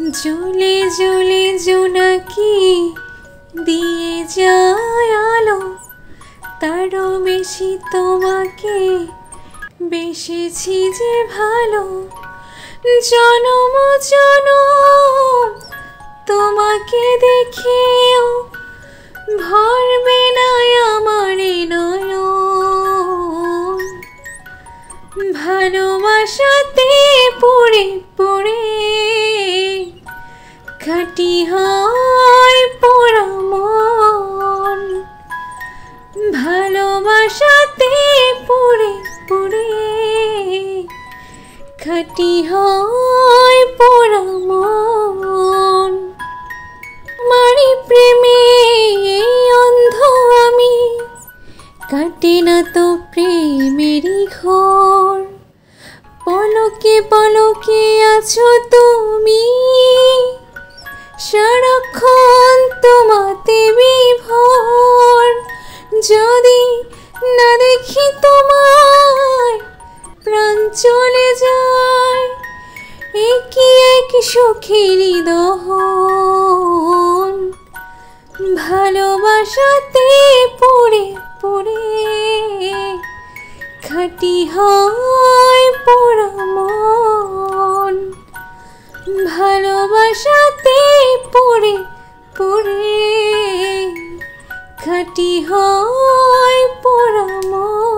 জ্বলে জ্বলে জোনাকি দিয়ে যায় আলো, তারও বেশি তোমাকে বেসেছি যে ভালো। জনম জনম তোমাকে দেখেও ভরবে না আমার নয়ন। ভালোবাসাতে পড়ে পড়ে খাঁটি হয় পোড়া মন। ভালোবাসাতে পড়ে পড়ে খাঁটি হয় পোড়া মন। মারি প্রেমে অন্ধ আমি, কাটে না তো প্রেমেরই ঘোর। পলকে পলকে আছো তুমি, সারাক্ষণ তোমাতে বিভোর। যদি না দেখি তোমায় প্রাণ চলে যায়, একই এক সুখেরই দহন। ভালোবাসাতে পড়ে পড়ে খাঁটি হয় পোড়া মন। ভালোবাসাতে পড়ে পড়ে খাঁটি হয় পোড়া মন।